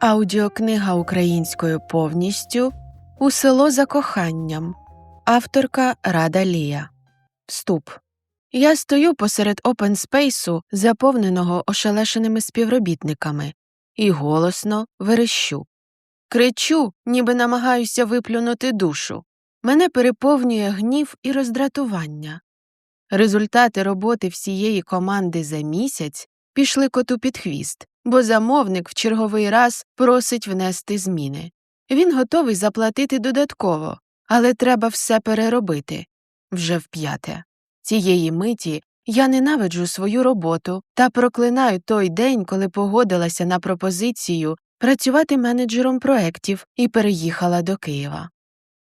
Аудіокнига українською повністю «У село за коханням». Авторка Рада Лія. Вступ. Я стою посеред опенспейсу, заповненого ошелешеними співробітниками, і голосно верещу. Кричу, ніби намагаюся виплюнути душу. Мене переповнює гнів і роздратування. Результати роботи всієї команди за місяць пішли коту під хвіст, бо замовник в черговий раз просить внести зміни. Він готовий заплатити додатково, але треба все переробити. Вже вп'яте. Цієї миті я ненавиджу свою роботу та проклинаю той день, коли погодилася на пропозицію працювати менеджером проєктів і переїхала до Києва.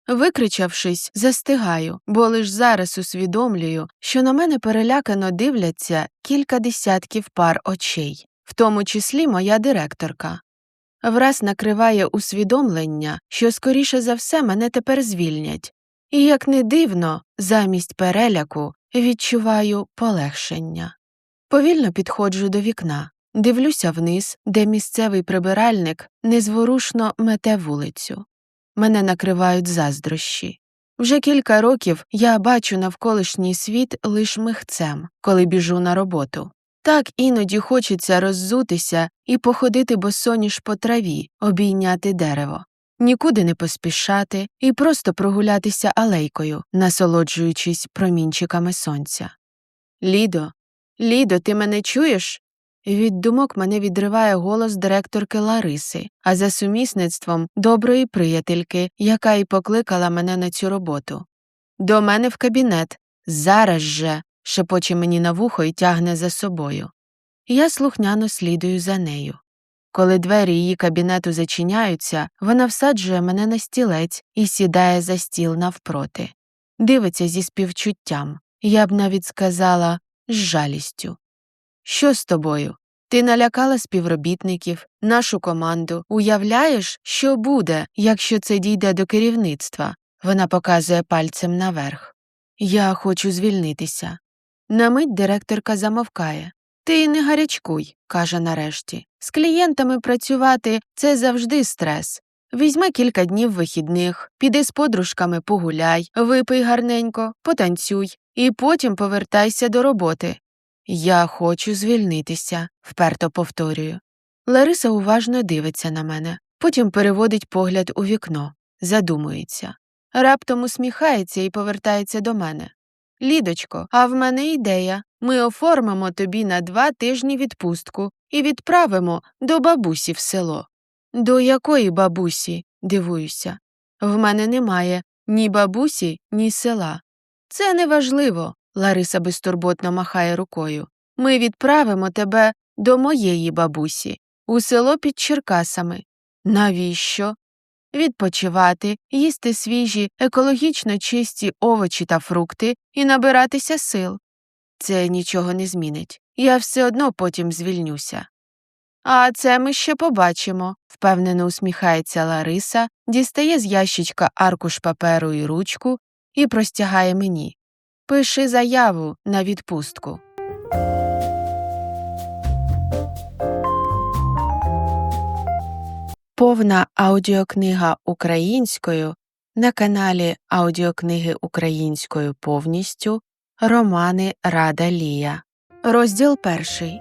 Викричавшись, застигаю, бо лиш зараз усвідомлюю, що на мене перелякано дивляться кілька десятків пар очей, в тому числі моя директорка. Враз накриває усвідомлення, що скоріше за все мене тепер звільнять. І, як не дивно, замість переляку відчуваю полегшення. Повільно підходжу до вікна, дивлюся вниз, де місцевий прибиральник незворушно мете вулицю. Мене накривають заздрощі. Вже кілька років я бачу навколишній світ лиш михцем, коли біжу на роботу. Так іноді хочеться роззутися і походити босоніж по траві, обійняти дерево. Нікуди не поспішати і просто прогулятися алейкою, насолоджуючись промінчиками сонця. Лідо, ти мене чуєш? Від думок мене відриває голос директорки Лариси, а за сумісництвом доброї приятельки, яка й покликала мене на цю роботу. «До мене в кабінет! Зараз же!» – шепоче мені на вухо і тягне за собою. Я слухняно слідую за нею. Коли двері її кабінету зачиняються, вона всаджує мене на стілець і сідає за стіл навпроти. Дивиться зі співчуттям, я б навіть сказала, з жалістю. «Що з тобою? Ти налякала співробітників, нашу команду. Уявляєш, що буде, якщо це дійде до керівництва?» Вона показує пальцем наверх. «Я хочу звільнитися». На мить директорка замовкає. «Ти не гарячкуй», – каже нарешті. «З клієнтами працювати – це завжди стрес. Візьми кілька днів вихідних, піди з подружками погуляй, випий гарненько, потанцюй і потім повертайся до роботи». «Я хочу звільнитися», – вперто повторюю. Лариса уважно дивиться на мене, потім переводить погляд у вікно, задумується. Раптом усміхається і повертається до мене. «Лідочко, а в мене ідея. Ми оформимо тобі на 2 тижні відпустку і відправимо до бабусі в село». «До якої бабусі?» – дивуюся. «В мене немає ні бабусі, ні села». «Це неважливо», – Лариса безтурботно махає рукою. «Ми відправимо тебе до моєї бабусі, у село під Черкасами». «Навіщо?» «Відпочивати, їсти свіжі, екологічно чисті овочі та фрукти і набиратися сил». «Це нічого не змінить. Я все одно потім звільнюся». «А це ми ще побачимо», – впевнено усміхається Лариса, дістає з ящичка аркуш паперу і ручку і простягає мені. «Пиши заяву на відпустку». Повна аудіокнига українською на каналі Аудіокниги українською повністю романи Рада Лія. Розділ 1.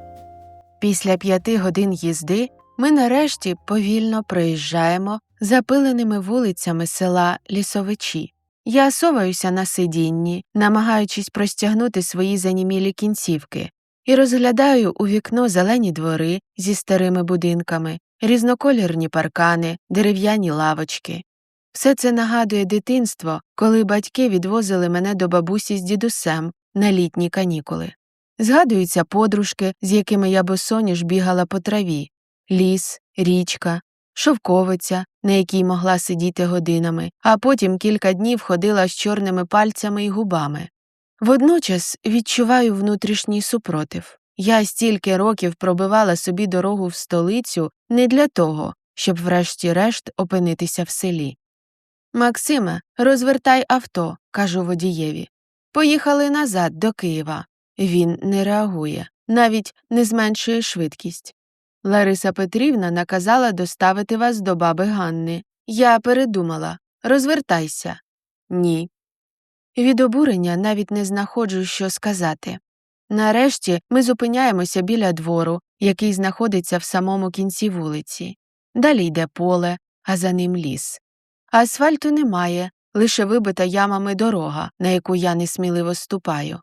Після 5 годин їзди ми нарешті повільно проїжджаємо запиленими вулицями села Лісовичі. Я соваюся на сидінні, намагаючись простягнути свої занімілі кінцівки, і розглядаю у вікно зелені двори зі старими будинками, різнокольорні паркани, дерев'яні лавочки. Все це нагадує дитинство, коли батьки відвозили мене до бабусі з дідусем на літні канікули. Згадуються подружки, з якими я босоніж бігала по траві, ліс, річка, шовковиця, на якій могла сидіти годинами, а потім кілька днів ходила з чорними пальцями й губами. Водночас відчуваю внутрішній супротив. Я стільки років пробивала собі дорогу в столицю не для того, щоб врешті-решт опинитися в селі. «Максиме, розвертай авто», – кажу водієві. «Поїхали назад, до Києва». Він не реагує, навіть не зменшує швидкість. Лариса Петрівна наказала доставити вас до баби Ганни. Я передумала. Розвертайся. Ні. Від обурення навіть не знаходжу, що сказати. Нарешті ми зупиняємося біля двору, який знаходиться в самому кінці вулиці. Далі йде поле, а за ним ліс. Асфальту немає, лише вибита ямами дорога, на яку я несміливо ступаю.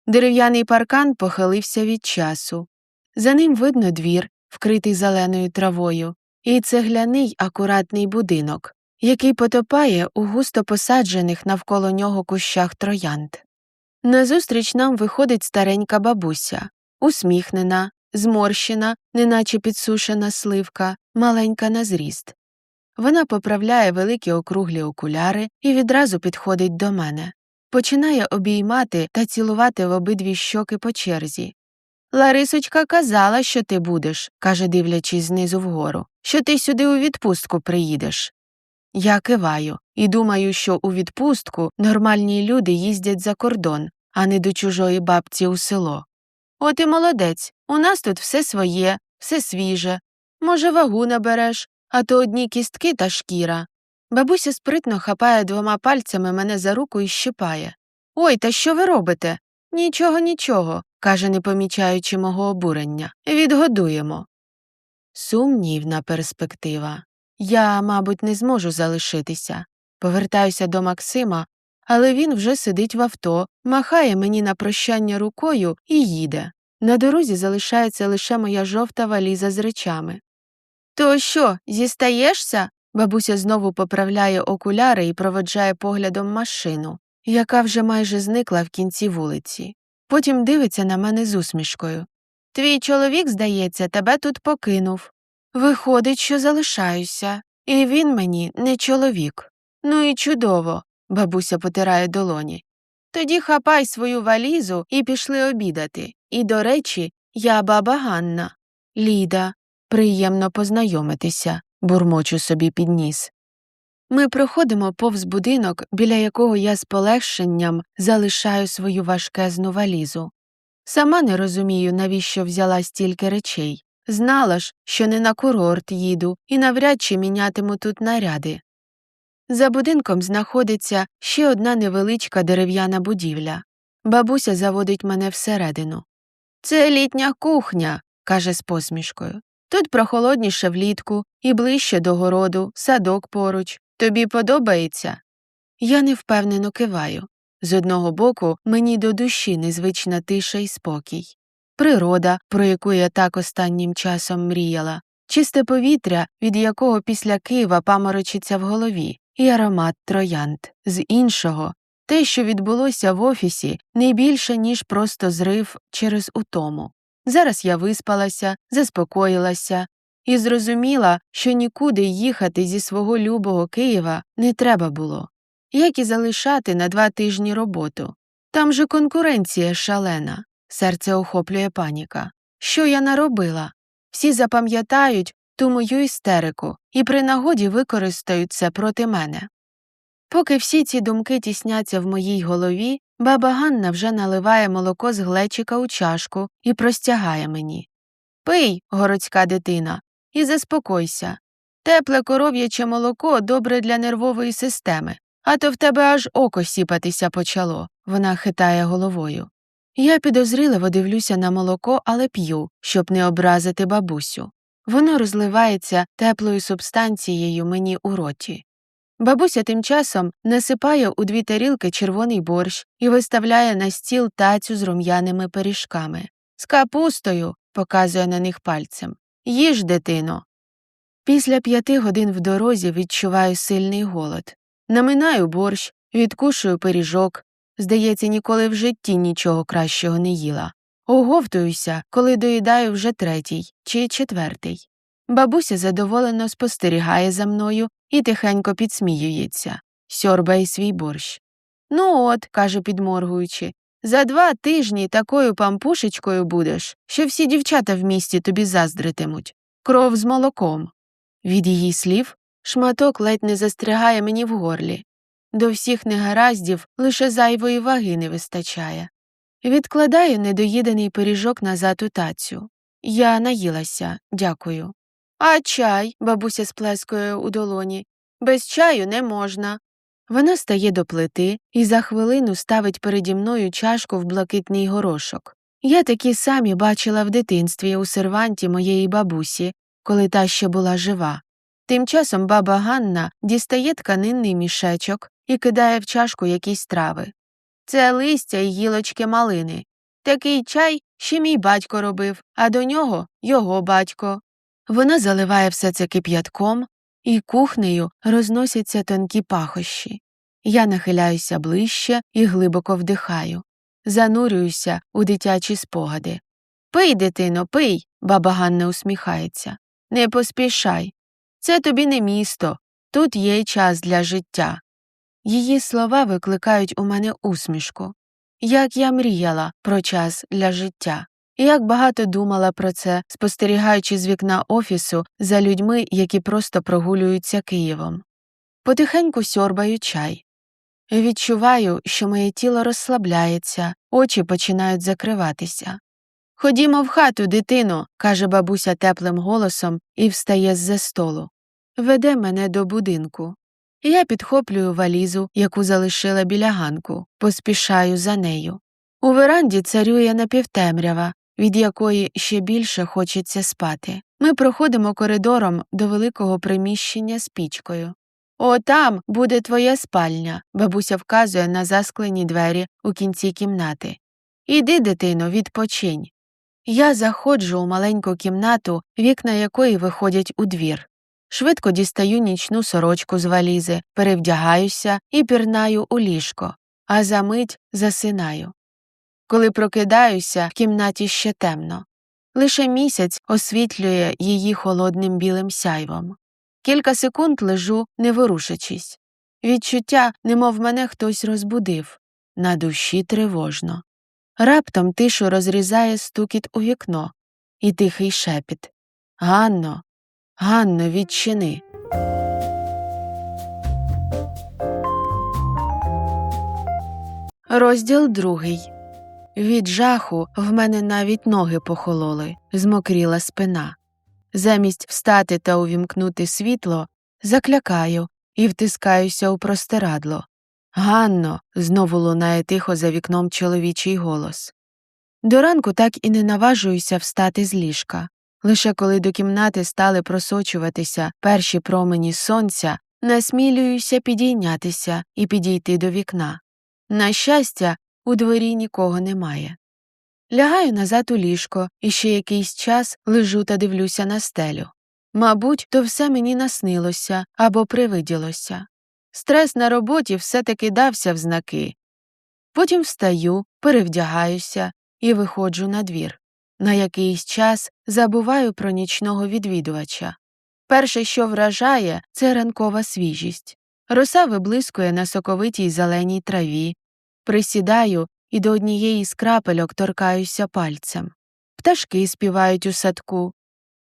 Дерев'яний паркан похилився від часу. За ним видно двір, вкритий зеленою травою, і цегляний акуратний будинок, який потопає у густо посаджених навколо нього кущах троянд. Назустріч нам виходить старенька бабуся, усміхнена, зморщена, неначе підсушена сливка, маленька на зріст. Вона поправляє великі округлі окуляри і відразу підходить до мене. Починає обіймати та цілувати в обидві щоки по черзі. «Ларисочка казала, що ти будеш», – каже, дивлячись знизу вгору, «що ти сюди у відпустку приїдеш». Я киваю і думаю, що у відпустку нормальні люди їздять за кордон, а не до чужої бабці у село. От і молодець, у нас тут все своє, все свіже. Може, вагу набереш, а то одні кістки та шкіра. Бабуся спритно хапає двома пальцями мене за руку і щипає. «Ой, та що ви робите?» «Нічого, нічого», – каже, не помічаючи мого обурення. «Відгодуємо». Сумнівна перспектива. Я, мабуть, не зможу залишитися. Повертаюся до Максима, але він вже сидить в авто, махає мені на прощання рукою і їде. На дорозі залишається лише моя жовта валіза з речами. «То що, зістаєшся?» Бабуся знову поправляє окуляри і проводжає поглядом машину, яка вже майже зникла в кінці вулиці. Потім дивиться на мене з усмішкою. «Твій чоловік, здається, тебе тут покинув. Виходить, що залишаюся, і він мені не чоловік. Ну і чудово», – бабуся потирає долоні. «Тоді хапай свою валізу і пішли обідати. І, до речі, я баба Ганна. Ліда, приємно познайомитися», – бурмочу собі під ніс. Ми проходимо повз будинок, біля якого я з полегшенням залишаю свою важкезну валізу. Сама не розумію, навіщо взяла стільки речей. Знала ж, що не на курорт їду і навряд чи мінятиму тут наряди. За будинком знаходиться ще одна невеличка дерев'яна будівля. Бабуся заводить мене всередину. «Це літня кухня», – каже з посмішкою. «Тут прохолодніше влітку і ближче до городу, садок поруч. Тобі подобається?» Я невпевнено киваю. З одного боку, мені до душі незвична тиша і спокій. Природа, про яку я так останнім часом мріяла, чисте повітря, від якого після Києва паморочиться в голові, і аромат троянд. З іншого, те, що відбулося в офісі, не більше, ніж просто зрив через утому. Зараз я виспалася, заспокоїлася і зрозуміла, що нікуди їхати зі свого любого Києва не треба було. Як і залишати на 2 тижні роботу. Там же конкуренція шалена. Серце охоплює паніка. Що я наробила? Всі запам'ятають ту мою істерику і при нагоді використають це проти мене. Поки всі ці думки тісняться в моїй голові, баба Ганна вже наливає молоко з глечика у чашку і простягає мені. «Пий, городська дитина, і заспокойся. Тепле коров'яче молоко добре для нервової системи, а то в тебе аж око сіпатися почало», – вона хитає головою. Я підозріливо дивлюся на молоко, але п'ю, щоб не образити бабусю. Воно розливається теплою субстанцією мені у роті. Бабуся тим часом насипає у 2 тарілки червоний борщ і виставляє на стіл тацю з рум'яними пиріжками. «З капустою», – показує на них пальцем. «Їж, дитино». Після 5 годин в дорозі відчуваю сильний голод. Наминаю борщ, відкушую пиріжок. Здається, ніколи в житті нічого кращого не їла. Оговтуюся, коли доїдаю вже 3-й чи 4-й. Бабуся задоволено спостерігає за мною і тихенько підсміюється. Сьорбає свій борщ. «Ну от», – каже, підморгуючи, «за 2 тижні такою пампушечкою будеш, що всі дівчата в місті тобі заздритимуть. Кров з молоком». Від її слів шматок ледь не застрягає мені в горлі. До всіх негараздів лише зайвої ваги не вистачає. Відкладаю недоїдений пиріжок назад у тацю. Я наїлася, дякую. А чай, бабуся сплескує у долоні. Без чаю не можна. Вона стає до плити і за хвилину ставить переді мною чашку в блакитний горошок. Я такі самі бачила в дитинстві у серванті моєї бабусі, коли та ще була жива. Тим часом баба Ганна дістає тканинний мішечок і кидає в чашку якісь трави. Це листя й гілочки малини. Такий чай ще мій батько робив, а до нього його батько. Вона заливає все це кип'ятком, і кухнею розносяться тонкі пахощі. Я нахиляюся ближче і глибоко вдихаю. Занурююся у дитячі спогади. «Пий, дитино, пий!» – баба Ганна усміхається. «Не поспішай. Це тобі не місто. Тут є й час для життя». Її слова викликають у мене усмішку. Як я мріяла про час для життя. Як багато думала про це, спостерігаючи з вікна офісу за людьми, які просто прогулюються Києвом. Потихеньку сьорбаю чай. Відчуваю, що моє тіло розслабляється, очі починають закриватися. «Ходімо в хату, дитино», – каже бабуся теплим голосом і встає з-за столу. Веде мене до будинку. Я підхоплюю валізу, яку залишила біля ганку, поспішаю за нею. У веранді царює напівтемрява, від якої ще більше хочеться спати. Ми проходимо коридором до великого приміщення з пічкою. «О, там буде твоя спальня», – бабуся вказує на засклені двері у кінці кімнати. «Іди, дитино, відпочинь». Я заходжу у маленьку кімнату, вікна якої виходять у двір. Швидко дістаю нічну сорочку з валізи, перевдягаюся і пірнаю у ліжко, а за мить засинаю. Коли прокидаюся, в кімнаті ще темно. Лише місяць освітлює її холодним білим сяйвом. Кілька секунд лежу, не ворушачись. Відчуття, немов мене хтось розбудив. На душі тривожно. Раптом тишу розрізає стукіт у вікно і тихий шепіт. «Ганно, Ганно, відчини». Розділ 2. Від жаху в мене навіть ноги похололи, змокріла спина. Замість встати та увімкнути світло, заклякаю і втискаюся у простирадло. «Ганно!» – знову лунає тихо за вікном чоловічий голос. До ранку так і не наважуюся встати з ліжка. Лише коли до кімнати стали просочуватися перші промені сонця, насмілююся підійнятися і підійти до вікна. На щастя, у дворі нікого немає. Лягаю назад у ліжко і ще якийсь час лежу та дивлюся на стелю. Мабуть, то все мені наснилося або привиділося. Стрес на роботі все-таки дався в знаки. Потім встаю, перевдягаюся і виходжу на двір. На якийсь час забуваю про нічного відвідувача. Перше, що вражає, це ранкова свіжість. Роса виблискує на соковитій зеленій траві. Присідаю і до однієї з крапельок торкаюся пальцем. Пташки співають у садку.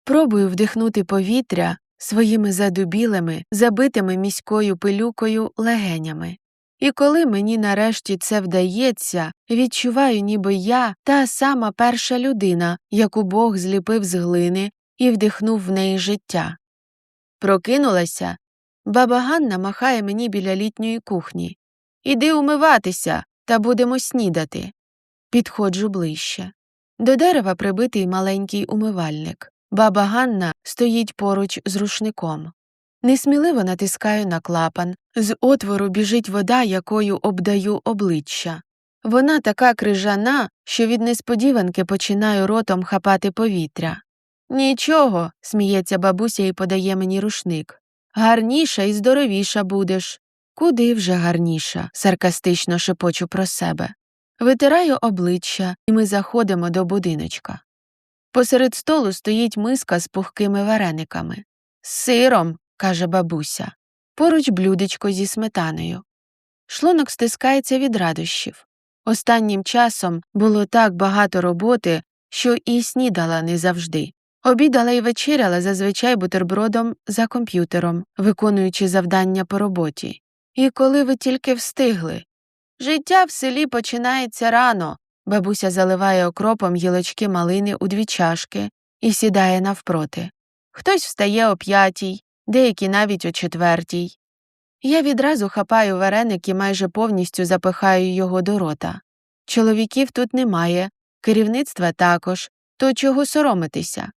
Пробую вдихнути повітря своїми задубілими, забитими міською пилюкою легенями. І коли мені нарешті це вдається, відчуваю, ніби я та сама перша людина, яку Бог зліпив з глини і вдихнув в неї життя. Прокинулася. Баба Ганна махає мені біля літньої кухні. «Іди умиватися, та будемо снідати». Підходжу ближче. До дерева прибитий маленький умивальник. Баба Ганна стоїть поруч з рушником. Несміливо натискаю на клапан. З отвору біжить вода, якою обдаю обличчя. Вона така крижана, що від несподіванки починаю ротом хапати повітря. «Нічого», – сміється бабуся і подає мені рушник. «Гарніша і здоровіша будеш». «Куди вже гарніша?» – саркастично шепочу про себе. Витираю обличчя, і ми заходимо до будиночка. Посеред столу стоїть миска з пухкими варениками. «З сиром», – каже бабуся. Поруч блюдечко зі сметаною. Шлунок стискається від радощів. Останнім часом було так багато роботи, що і снідала не завжди. Обідала і вечеряла зазвичай бутербродом за комп'ютером, виконуючи завдання по роботі. І коли ви тільки встигли? Життя в селі починається рано. Бабуся заливає окропом гілочки малини у 2 чашки, і сідає навпроти. Хтось встає о 5, деякі навіть о 4. Я відразу хапаю вареник і майже повністю запихаю його до рота. Чоловіків тут немає, керівництва також, то чого соромитися?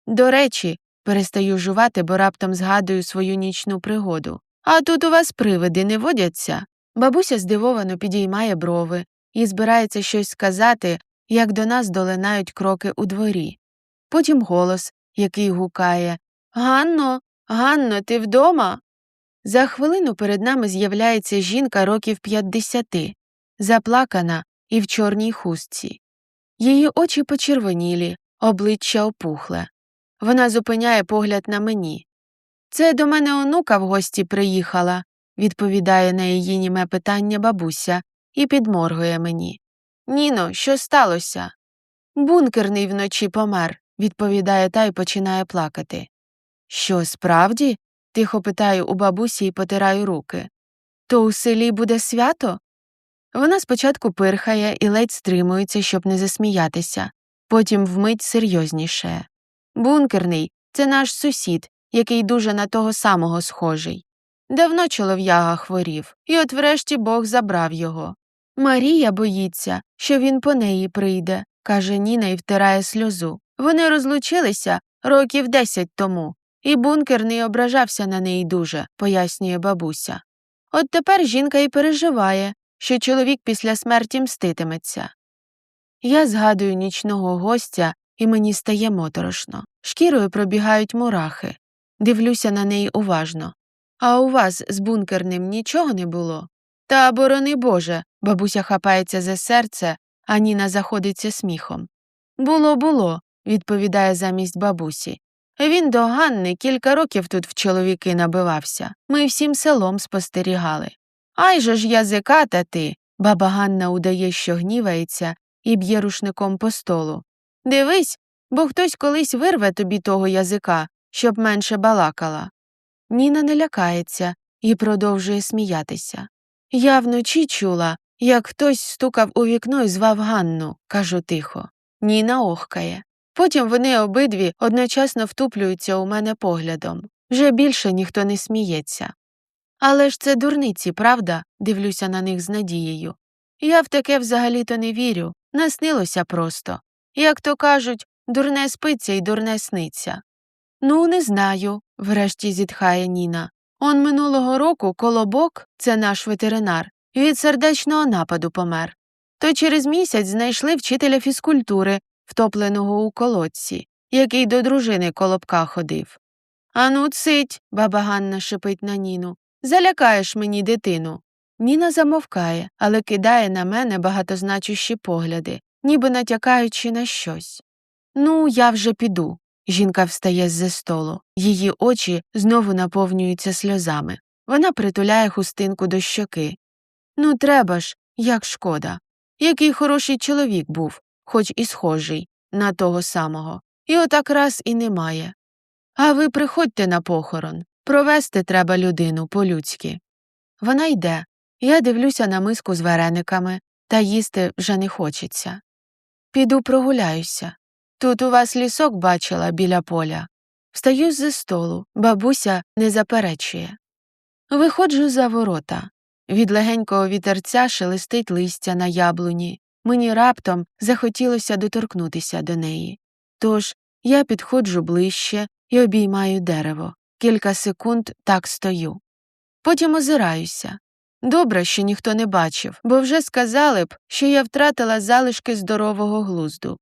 До речі, перестаю жувати, бо раптом згадую свою нічну пригоду. А тут у вас привиди не водяться? Бабуся здивовано підіймає брови і збирається щось сказати, як до нас долинають кроки у дворі. Потім голос, який гукає: «Ганно, Ганно, ти вдома?» За хвилину перед нами з'являється жінка років 50, заплакана і в чорній хустці. Її очі почервонілі, обличчя опухле. Вона зупиняє погляд на мені. «Це до мене онука в гості приїхала», – відповідає на її німе питання бабуся і підморгує мені. «Ніно, що сталося?» «Бункерний вночі помер», – відповідає та й починає плакати. «Що, справді?» – тихо питаю у бабусі і потираю руки. «То у селі буде свято?» Вона спочатку пирхає і ледь стримується, щоб не засміятися, потім вмить серйозніше. «Бункерний – це наш сусід, який дуже на того самого схожий. Давно чолов'яга хворів, і от врешті Бог забрав його. Марія боїться, що він по неї прийде», – каже Ніна і втирає сльозу. «Вони розлучилися років 10 тому, і Бункерний ображався на неї дуже», – пояснює бабуся. «От тепер жінка і переживає, що чоловік після смерті мститиметься». Я згадую нічного гостя, і мені стає моторошно. Шкірою пробігають мурахи. Дивлюся на неї уважно. «А у вас з Бункерним нічого не було?» «Та борони Боже», – бабуся хапається за серце, а Ніна заходиться сміхом. «Було», – відповідає замість бабусі. «Він до Ганни кілька років тут в чоловіки набивався. Ми всім селом спостерігали». «Ай же ж язиката ти!» – баба Ганна удає, що гнівається, і б'є рушником по столу. «Дивись, бо хтось колись вирве тобі того язика, щоб менше балакала». Ніна не лякається і продовжує сміятися. «Я вночі чула, як хтось стукав у вікно і звав Ганну», – кажу тихо. Ніна охкає. Потім вони обидві одночасно втуплюються у мене поглядом. Вже більше ніхто не сміється. «Але ж це дурниці, правда?» – дивлюся на них з надією. «Я в таке взагалі-то не вірю, наснилося просто. Як то кажуть, дурне спиться і дурне сниться». «Ну, не знаю», – врешті зітхає Ніна. «Он минулого року Колобок, це наш ветеринар, від сердечного нападу помер. То через місяць знайшли вчителя фізкультури, втопленого у колодці, який до дружини Колобка ходив». «Ану, цить», – баба Ганна шипить на Ніну. «Залякаєш мені дитину». Ніна замовкає, але кидає на мене багатозначущі погляди, ніби натякаючи на щось. «Ну, я вже піду». Жінка встає з-за столу. Її очі знову наповнюються сльозами. Вона притуляє хустинку до щоки. «Ну треба ж, як шкода. Який хороший чоловік був, хоч і схожий, на того самого. І отак раз і немає. А ви приходьте на похорон. Провести треба людину по-людськи». Вона йде. Я дивлюся на миску з варениками, та їсти вже не хочеться. «Піду прогуляюся. Тут у вас лісок бачила біля поля». Встаю з-за столу, бабуся не заперечує. Виходжу за ворота. Від легенького вітерця шелестить листя на яблуні. Мені раптом захотілося доторкнутися до неї. Тож я підходжу ближче і обіймаю дерево. Кілька секунд так стою. Потім озираюся. Добре, що ніхто не бачив, бо вже сказали б, що я втратила залишки здорового глузду.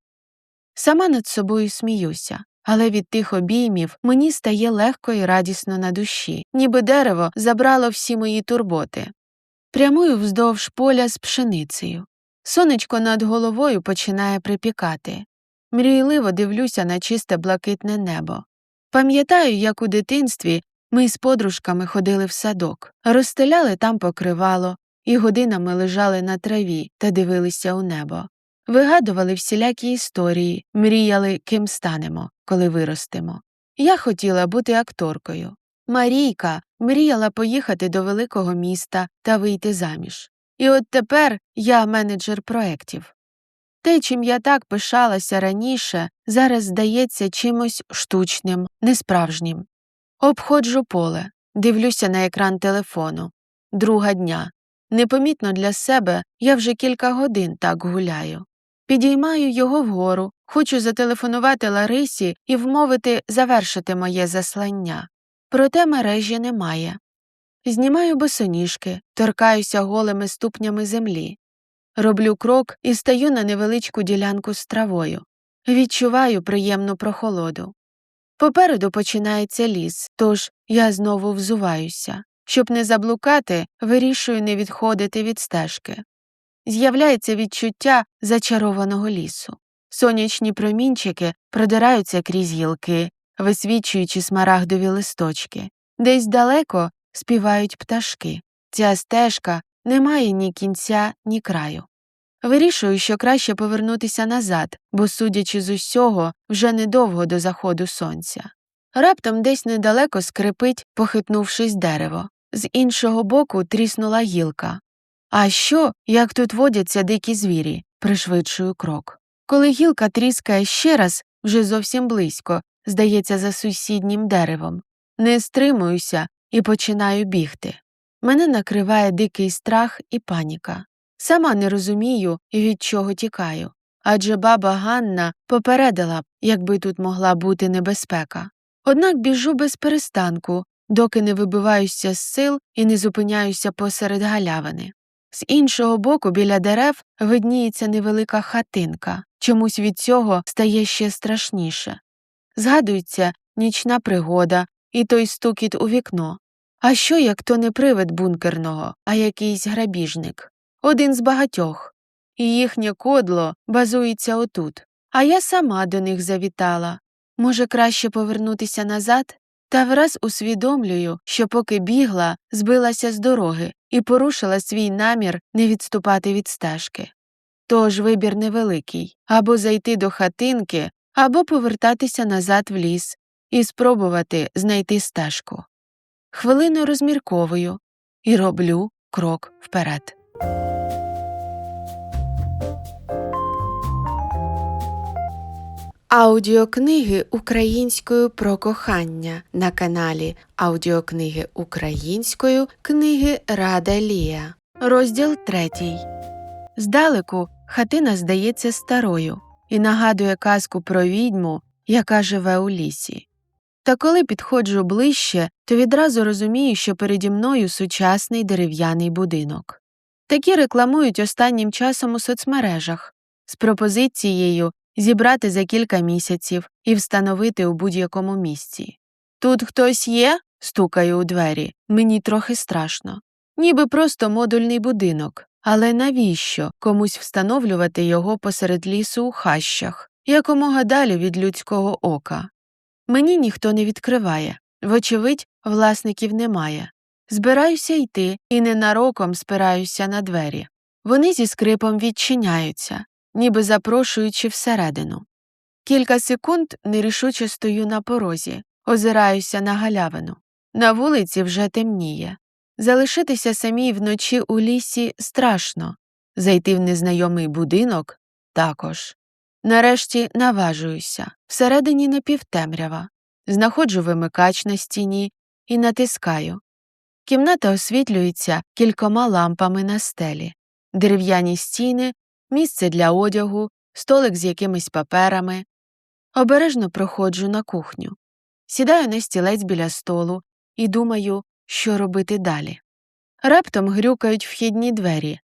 Сама над собою сміюся, але від тих обіймів мені стає легко і радісно на душі, ніби дерево забрало всі мої турботи. Прямую вздовж поля з пшеницею. Сонечко над головою починає припікати. Мрійливо дивлюся на чисте блакитне небо. Пам'ятаю, як у дитинстві ми з подружками ходили в садок, розстеляли там покривало і годинами лежали на траві та дивилися у небо. Вигадували всілякі історії, мріяли, ким станемо, коли виростемо. Я хотіла бути акторкою. Марійка мріяла поїхати до великого міста та вийти заміж. І от тепер я менеджер проєктів. Те, чим я так пишалася раніше, зараз здається чимось штучним, несправжнім. Обходжу поле, дивлюся на екран телефону. Друга дня. Непомітно для себе я вже кілька годин так гуляю. Підіймаю його вгору, хочу зателефонувати Ларисі і вмовити завершити моє заслання. Проте мережі немає. Знімаю босоніжки, торкаюся голими ступнями землі. Роблю крок і стаю на невеличку ділянку з травою. Відчуваю приємну прохолоду. Попереду починається ліс, тож я знову взуваюся. Щоб не заблукати, вирішую не відходити від стежки. З'являється відчуття зачарованого лісу. Сонячні промінчики продираються крізь гілки, висвічуючи смарагдові листочки. Десь далеко співають пташки. Ця стежка не має ні кінця, ні краю. Вирішую, що краще повернутися назад, бо, судячи з усього, вже недовго до заходу сонця. Раптом десь недалеко скрипить, похитнувшись дерево. З іншого боку тріснула гілка. А що, як тут водяться дикі звірі? Пришвидшую крок. Коли гілка тріскає ще раз, вже зовсім близько, здається, за сусіднім деревом. Не стримуюся і починаю бігти. Мене накриває дикий страх і паніка. Сама не розумію, від чого тікаю. Адже баба Ганна попередила б, якби тут могла бути небезпека. Однак біжу без перестанку, доки не вибиваюся з сил і не зупиняюся посеред галявини. З іншого боку, біля дерев видніється невелика хатинка. Чомусь від цього стає ще страшніше. Згадується нічна пригода і той стукіт у вікно. А що, як то не привид бункерного, а якийсь грабіжник? Один з багатьох. І їхнє кодло базується отут. А я сама до них завітала. Може, краще повернутися назад? Та враз усвідомлюю, що поки бігла, збилася з дороги і порушила свій намір не відступати від стежки. Тож вибір невеликий – або зайти до хатинки, або повертатися назад в ліс і спробувати знайти стежку. Хвилину розмірковую і роблю крок вперед. Аудіокниги українською про кохання на каналі Аудіокниги українською книги Рада Лія. Розділ 3. Здалеку хатина здається старою і нагадує казку про відьму, яка живе у лісі. Та коли підходжу ближче, то відразу розумію, що переді мною сучасний дерев'яний будинок. Такі рекламують останнім часом у соцмережах з пропозицією зібрати за кілька місяців і встановити у будь-якому місці. «Тут хтось є?» – стукаю у двері. Мені трохи страшно. Ніби просто модульний будинок. Але навіщо комусь встановлювати його посеред лісу у хащах, якомога далі від людського ока? Мені ніхто не відкриває. Вочевидь, власників немає. Збираюся йти і ненароком спираюся на двері. Вони зі скрипом відчиняються, ніби запрошуючи всередину. Кілька секунд нерішуче стою на порозі, озираюся на галявину. На вулиці вже темніє. Залишитися самій вночі у лісі страшно. Зайти в незнайомий будинок – також. Нарешті наважуюся. Всередині напівтемрява. Знаходжу вимикач на стіні і натискаю. Кімната освітлюється кількома лампами на стелі. Дерев'яні стіни, місце для одягу, столик з якимись паперами. Обережно проходжу на кухню. Сідаю на стілець біля столу і думаю, що робити далі. Раптом грюкають вхідні двері.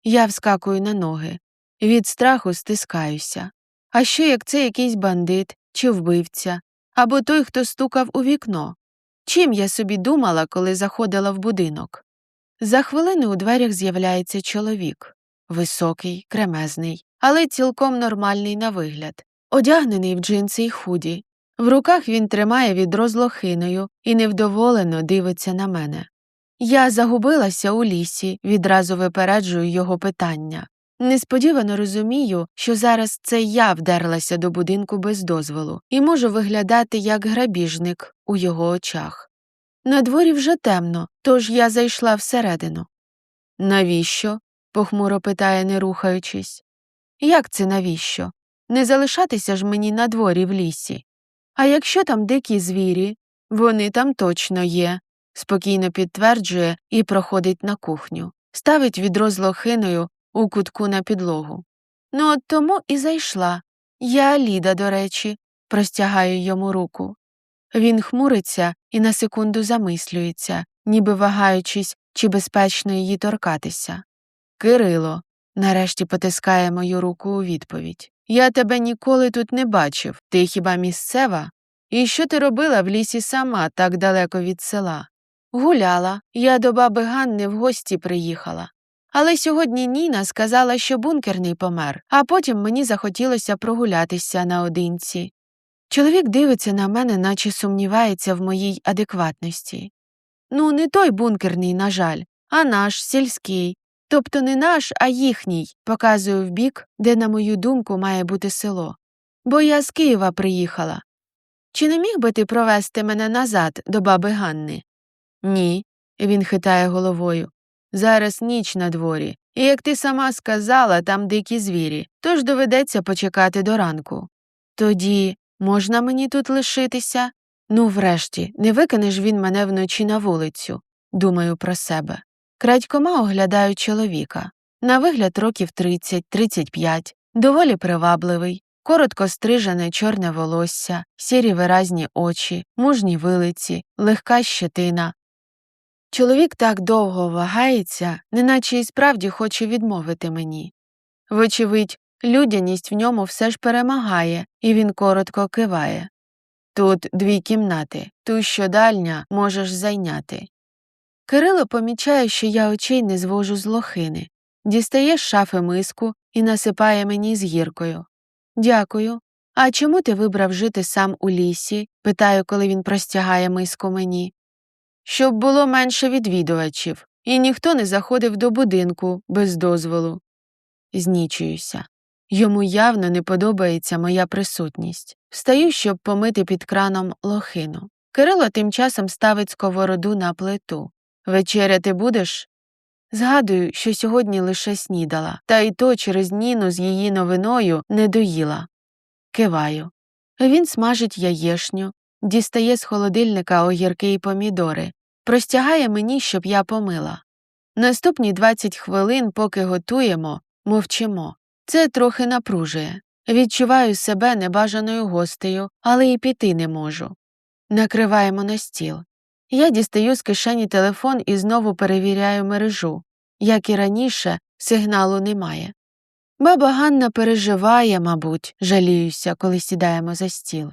Я вскакую на ноги. Від страху стискаюся. А що, як це якийсь бандит чи вбивця? Або той, хто стукав у вікно? Чим я собі думала, коли заходила в будинок? За хвилину у дверях з'являється чоловік. Високий, кремезний, але цілком нормальний на вигляд. Одягнений в джинси й худі. В руках він тримає відро з лохиною і невдоволено дивиться на мене. Я загубилася у лісі, відразу випереджую його питання. Несподівано розумію, що зараз це я вдерлася до будинку без дозволу і можу виглядати як грабіжник у його очах. На дворі вже темно, тож я зайшла всередину. «Навіщо?» – похмуро питає, не рухаючись. Як це навіщо? Не залишатися ж мені на дворі в лісі. А якщо там дикі звірі? Вони там точно є, спокійно підтверджує і проходить на кухню. Ставить відро з лохиною у кутку на підлогу. Ну от тому і зайшла. Я Ліда, до речі, простягаю йому руку. Він хмуриться і на секунду замислюється, ніби вагаючись, чи безпечно її торкатися. Кирило, нарешті потискає мою руку у відповідь. Я тебе ніколи тут не бачив. Ти хіба місцева? І що ти робила в лісі сама, так далеко від села? Гуляла. Я до баби Ганни в гості приїхала. Але сьогодні Ніна сказала, що бункерний помер, а потім мені захотілося прогулятися наодинці. Чоловік дивиться на мене, наче сумнівається в моїй адекватності. Ну, не той бункерний, на жаль, а наш, сільський. Тобто не наш, а їхній, показую вбік, де, на мою думку, має бути село. Бо я з Києва приїхала. Чи не міг би ти провести мене назад до баби Ганни? Ні, він хитає головою. Зараз ніч на дворі, і, як ти сама сказала, там дикі звірі, тож доведеться почекати до ранку. Тоді можна мені тут лишитися? Ну, врешті, не викинеш він мене вночі на вулицю, думаю про себе. Крадькома оглядаю чоловіка. На вигляд років 30-35, доволі привабливий, коротко стрижене чорне волосся, сірі виразні очі, мужні вилиці, легка щетина. Чоловік так довго вагається, неначе і справді хоче відмовити мені. Вочевидь, людяність в ньому все ж перемагає, і він коротко киває. Тут 2 кімнати, ту, що дальня, можеш зайняти. Кирило помічає, що я очей не звожу з лохини, дістає з шафи миску і насипає мені з гіркою. Дякую. А чому ти вибрав жити сам у лісі? Питаю, коли він простягає миску мені. Щоб було менше відвідувачів, і ніхто не заходив до будинку без дозволу. Знічуюся. Йому явно не подобається моя присутність. Встаю, щоб помити під краном лохину. Кирило тим часом ставить сковороду на плиту. Вечеряти будеш? Згадую, що сьогодні лише снідала, та й то через Ніну з її новиною не доїла. Киваю. Він смажить яєшню, дістає з холодильника огірки і помідори, простягає мені, щоб я помила. Наступні 20 хвилин, поки готуємо, мовчимо. Це трохи напружує. Відчуваю себе небажаною гостею, але і піти не можу. Накриваємо на стіл. Я дістаю з кишені телефон і знову перевіряю мережу. Як і раніше, сигналу немає. Баба Ганна переживає, мабуть, жаліюся, коли сідаємо за стіл.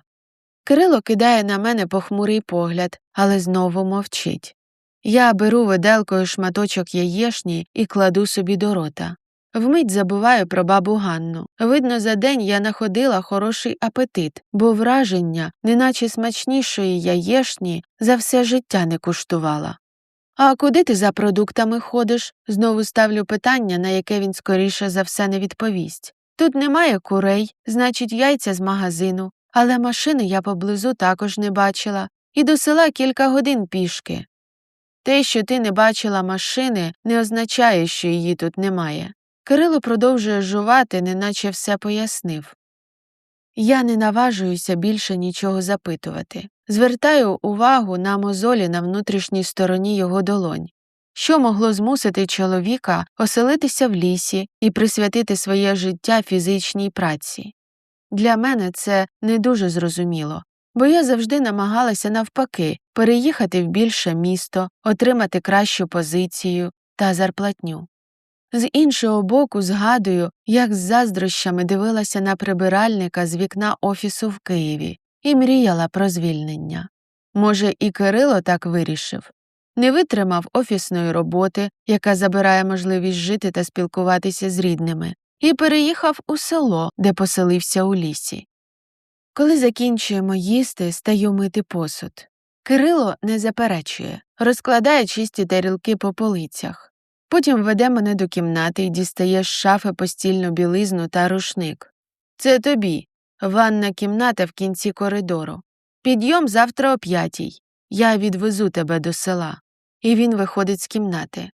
Кирило кидає на мене похмурий погляд, але знову мовчить. Я беру виделкою шматочок яєшні і кладу собі до рота. Вмить забуваю про бабу Ганну. Видно, за день я находила хороший апетит, бо враження, неначе смачнішої яєшні, за все життя не куштувала. «А куди ти за продуктами ходиш?» Знову ставлю питання, на яке він скоріше за все не відповість. Тут немає курей, значить яйця з магазину, але машини я поблизу також не бачила, і до села кілька годин пішки. Те, що ти не бачила машини, не означає, що її тут немає. Кирило продовжує жувати, неначе все пояснив. Я не наважуюся більше нічого запитувати. Звертаю увагу на мозолі на внутрішній стороні його долонь. Що могло змусити чоловіка оселитися в лісі і присвятити своє життя фізичній праці? Для мене це не дуже зрозуміло, бо я завжди намагалася навпаки переїхати в більше місто, отримати кращу позицію та зарплатню. З іншого боку згадую, як з заздрощами дивилася на прибиральника з вікна офісу в Києві і мріяла про звільнення. Може, і Кирило так вирішив. Не витримав офісної роботи, яка забирає можливість жити та спілкуватися з рідними, і переїхав у село, де поселився у лісі. Коли закінчуємо їсти, стаю мити посуд. Кирило не заперечує, розкладає чисті тарілки по полицях. Потім веде мене до кімнати і дістає з шафи постільну білизну та рушник. «Це тобі. Ванна кімната в кінці коридору. Підйом завтра о 5:00. Я відвезу тебе до села». І він виходить з кімнати.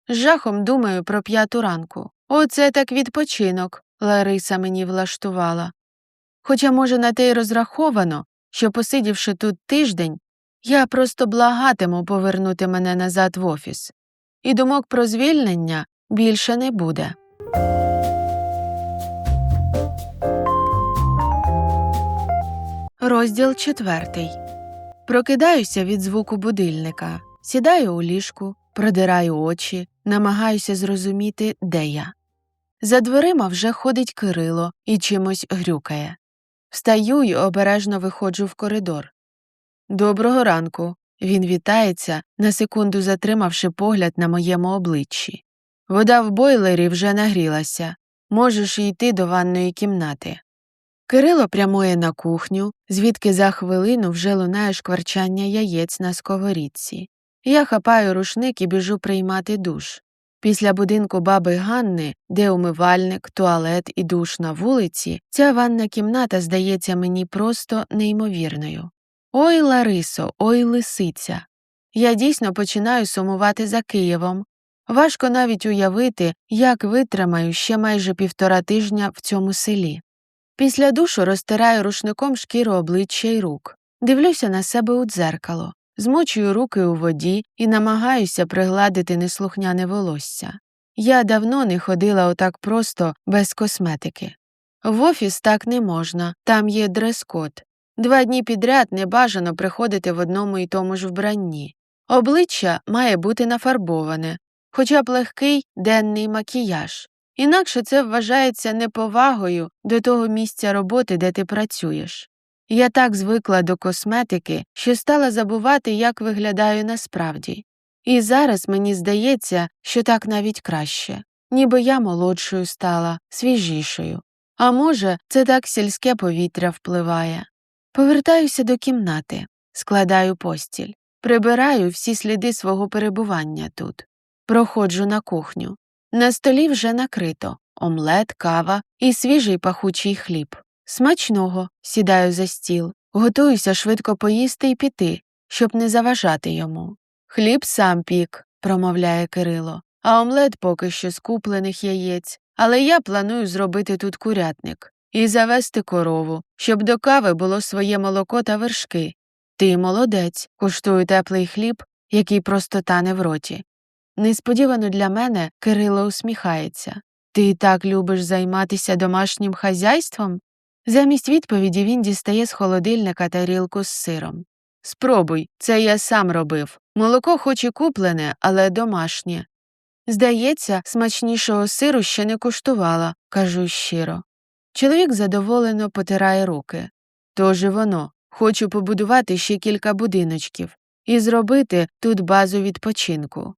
З жахом думаю про 5:00 ранку. Оце так відпочинок. Лариса мені влаштувала. Хоча, може, на те й розраховано, що, посидівши тут тиждень, я просто благатиму повернути мене назад в офіс. І думок про звільнення більше не буде. Розділ 4. Прокидаюся від звуку будильника. Сідаю у ліжку, продираю очі, намагаюся зрозуміти, де я. За дверима вже ходить Кирило і чимось грюкає. Встаю й обережно виходжу в коридор. «Доброго ранку!» Він вітається, на секунду затримавши погляд на моєму обличчі. «Вода в бойлері вже нагрілася. Можеш йти до ванної кімнати». Кирило прямує на кухню, звідки за хвилину вже лунає шкварчання яєць на сковорідці. Я хапаю рушник і біжу приймати душ. Після будинку баби Ганни, де умивальник, туалет і душ на вулиці, ця ванна кімната здається мені просто неймовірною. Ой, Ларисо, ой, лисиця. Я дійсно починаю сумувати за Києвом. Важко навіть уявити, як витримаю ще майже 1,5 тижня в цьому селі. Після душу розтираю рушником шкіру обличчя й рук. Дивлюся на себе у дзеркало. Змочую руки у воді і намагаюся пригладити неслухняне волосся. Я давно не ходила отак просто, без косметики. В офіс так не можна, там є дрес-код. 2 дні підряд не бажано приходити в одному і тому ж вбранні. Обличчя має бути нафарбоване, хоча б легкий денний макіяж. Інакше це вважається неповагою до того місця роботи, де ти працюєш. Я так звикла до косметики, що стала забувати, як виглядаю насправді. І зараз мені здається, що так навіть краще. Ніби я молодшою стала, свіжішою. А може, це так сільське повітря впливає. Повертаюся до кімнати, складаю постіль, прибираю всі сліди свого перебування тут. Проходжу на кухню. На столі вже накрито омлет, кава і свіжий пахучий хліб. Смачного, сідаю за стіл, готуюся швидко поїсти і піти, щоб не заважати йому. Хліб сам пік, промовляє Кирило, а омлет поки що з куплених яєць, але я планую зробити тут курятник і завести корову, щоб до кави було своє молоко та вершки. Ти молодець, куштую теплий хліб, який просто тане в роті. Несподівано для мене Кирило усміхається. Ти так любиш займатися домашнім хазяйством? Замість відповіді він дістає з холодильника тарілку з сиром. Спробуй, це я сам робив. Молоко хоч і куплене, але домашнє. Здається, смачнішого сиру ще не куштувала, кажу щиро. Чоловік задоволено потирає руки. Тож і воно, хочу побудувати ще кілька будиночків і зробити тут базу відпочинку.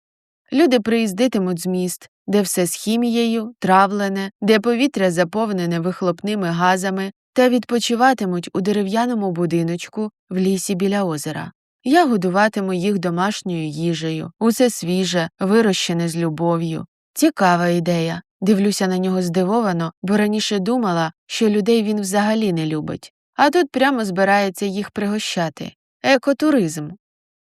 Люди приїздитимуть з міст, де все з хімією, травлене, де повітря заповнене вихлопними газами, та відпочиватимуть у дерев'яному будиночку в лісі біля озера. Я годуватиму їх домашньою їжею, усе свіже, вирощене з любов'ю. Цікава ідея. Дивлюся на нього здивовано, бо раніше думала, що людей він взагалі не любить. А тут прямо збирається їх пригощати. Екотуризм.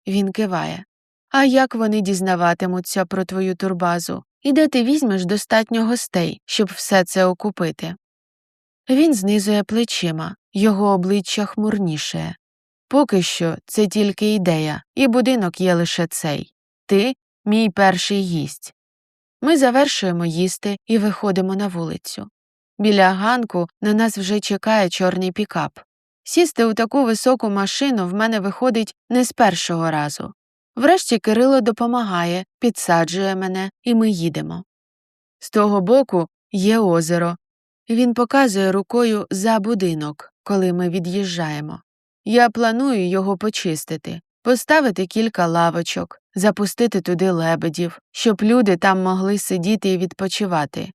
Він киває. А як вони дізнаватимуться про твою турбазу? І де ти візьмеш достатньо гостей, щоб все це окупити? Він знизує плечима, його обличчя хмурнішає. Поки що це тільки ідея, і будинок є лише цей. Ти – мій перший гість. Ми завершуємо їсти і виходимо на вулицю. Біля ганку на нас вже чекає чорний пікап. Сісти у таку високу машину в мене виходить не з першого разу. Врешті Кирило допомагає, підсаджує мене, і ми їдемо. З того боку є озеро. Він показує рукою за будинок, коли ми від'їжджаємо. Я планую його почистити, поставити кілька лавочок, запустити туди лебедів, щоб люди там могли сидіти і відпочивати.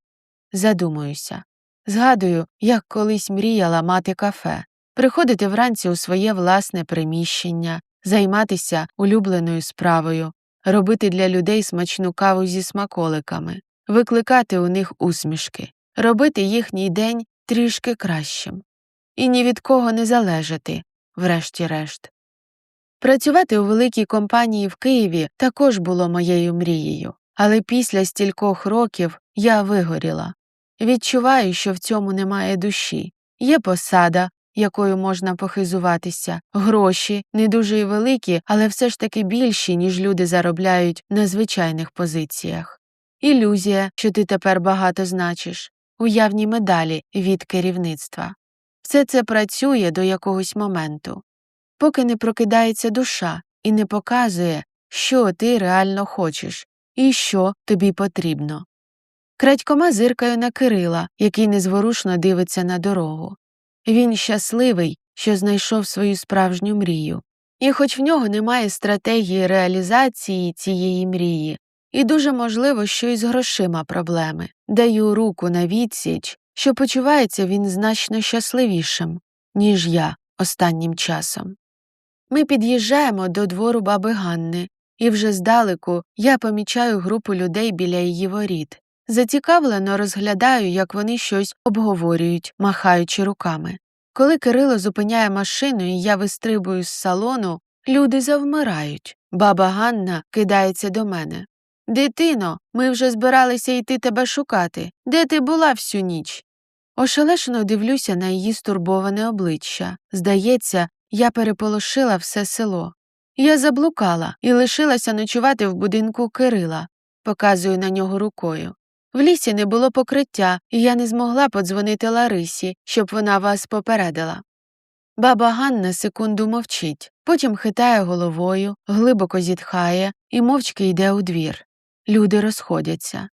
Задумуюся. Згадую, як колись мріяла мати кафе, приходити вранці у своє власне приміщення, займатися улюбленою справою, робити для людей смачну каву зі смаколиками, викликати у них усмішки, робити їхній день трішки кращим. І ні від кого не залежати, врешті-решт. Працювати у великій компанії в Києві також було моєю мрією, але після стількох років я вигоріла. Відчуваю, що в цьому немає душі. Є посада, якою можна похизуватися, гроші, не дуже й великі, але все ж таки більші, ніж люди заробляють на звичайних позиціях. Ілюзія, що ти тепер багато значиш, уявні медалі від керівництва. Все це працює до якогось моменту, поки не прокидається душа і не показує, що ти реально хочеш і що тобі потрібно. Крадькома зиркаю на Кирила, який незворушно дивиться на дорогу. Він щасливий, що знайшов свою справжню мрію. І хоч в нього немає стратегії реалізації цієї мрії, і дуже можливо, що й з грошима проблеми, даю руку на відсіч, що почувається він значно щасливішим, ніж я останнім часом. Ми під'їжджаємо до двору баби Ганни, і вже здалеку я помічаю групу людей біля її воріт. Зацікавлено розглядаю, як вони щось обговорюють, махаючи руками. Коли Кирило зупиняє машину і я вистрибую з салону, люди завмирають. Баба Ганна кидається до мене. «Дитино, ми вже збиралися йти тебе шукати. Де ти була всю ніч?» Ошелешено дивлюся на її стурбоване обличчя. Здається, я переполошила все село. Я заблукала і лишилася ночувати в будинку Кирила. Показую на нього рукою. В лісі не було покриття, і я не змогла подзвонити Ларисі, щоб вона вас попередила. Баба Ганна секунду мовчить, потім хитає головою, глибоко зітхає і мовчки йде у двір. Люди розходяться.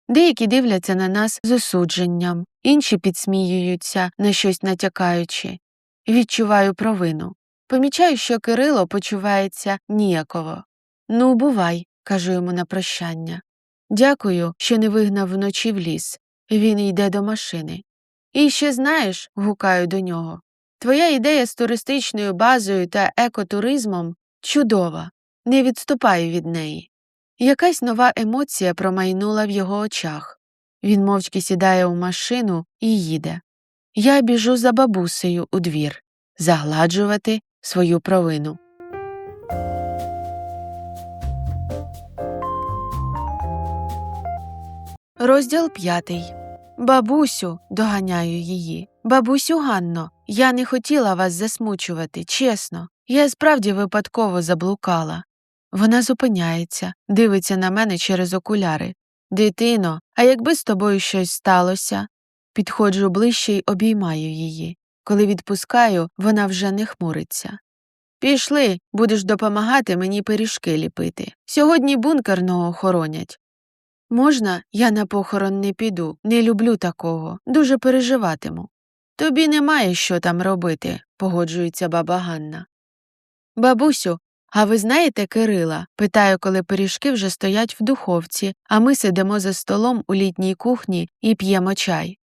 Деякі дивляться на нас з осудженням, інші підсміюються, на щось натякаючи. Відчуваю провину. Помічаю, що Кирило почувається ніяково. «Ну, бувай», – кажу йому на прощання. «Дякую, що не вигнав вночі в ліс». Він йде до машини. «І ще знаєш», – гукаю до нього, «твоя ідея з туристичною базою та екотуризмом чудова. Не відступаю від неї». Якась нова емоція промайнула в його очах. Він мовчки сідає у машину і їде. Я біжу за бабусею у двір, загладжувати свою провину. Розділ 5. «Бабусю», – доганяю її. «Бабусю Ганно, я не хотіла вас засмучувати, чесно. Я справді випадково заблукала». Вона зупиняється, дивиться на мене через окуляри. «Дитино, а якби з тобою щось сталося?» Підходжу ближче й обіймаю її. Коли відпускаю, вона вже не хмуриться. «Пішли, будеш допомагати мені пиріжки ліпити. Сьогодні бункерного хоронять». «Можна, я на похорон не піду, не люблю такого, дуже переживатиму». «Тобі немає що там робити», – погоджується баба Ганна. «Бабусю, а ви знаєте Кирила?» – питаю, коли пиріжки вже стоять в духовці, а ми сидимо за столом у літній кухні і п'ємо чай.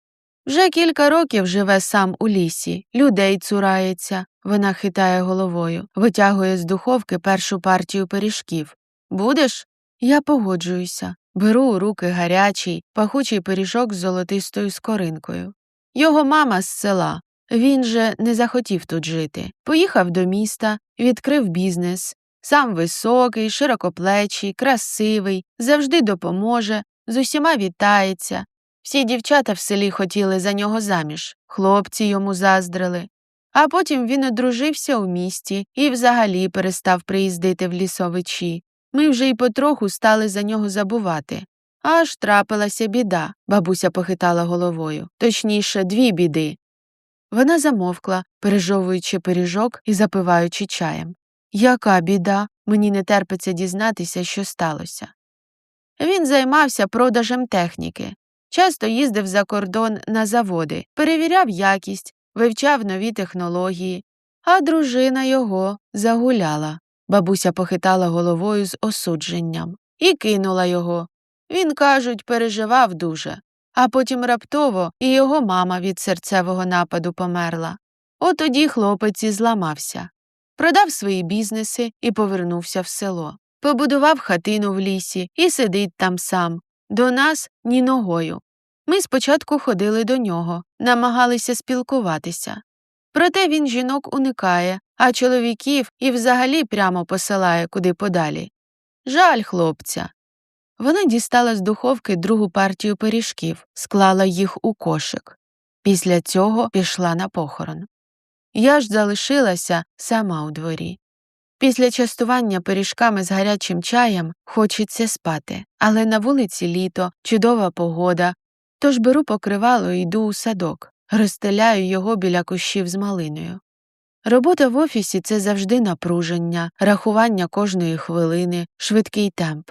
«Вже кілька років живе сам у лісі, людей цурається», – вона хитає головою, витягує з духовки першу партію пиріжків. «Будеш?» Я погоджуюся. Беру у руки гарячий, пахучий пиріжок з золотистою скоринкою. Його мама з села. Він же не захотів тут жити. Поїхав до міста, відкрив бізнес. Сам високий, широкоплечий, красивий, завжди допоможе, з усіма вітається. Всі дівчата в селі хотіли за нього заміж, хлопці йому заздрили. А потім він одружився у місті і взагалі перестав приїздити в лісовичі. Ми вже й потроху стали за нього забувати. Аж трапилася біда, бабуся похитала головою. Точніше, 2 біди. Вона замовкла, пережовуючи пиріжок і запиваючи чаєм. Яка біда? Мені не терпиться дізнатися, що сталося. Він займався продажем техніки. Часто їздив за кордон на заводи, перевіряв якість, вивчав нові технології. А дружина його загуляла. Бабуся похитала головою з осудженням. І кинула його. Він, кажуть, переживав дуже. А потім раптово і його мама від серцевого нападу померла. От тоді хлопець і зламався. Продав свої бізнеси і повернувся в село. Побудував хатину в лісі і сидить там сам. До нас ні ногою. Ми спочатку ходили до нього, намагалися спілкуватися. Проте він жінок уникає, а чоловіків і взагалі прямо посилає куди подалі. Жаль хлопця. Вона дістала з духовки другу партію пиріжків, склала їх у кошик. Після цього пішла на похорон. Я ж залишилася сама у дворі. Після частування пиріжками з гарячим чаєм хочеться спати, але на вулиці літо, чудова погода, тож беру покривало і йду у садок, розстеляю його біля кущів з малиною. Робота в офісі – це завжди напруження, рахування кожної хвилини, швидкий темп.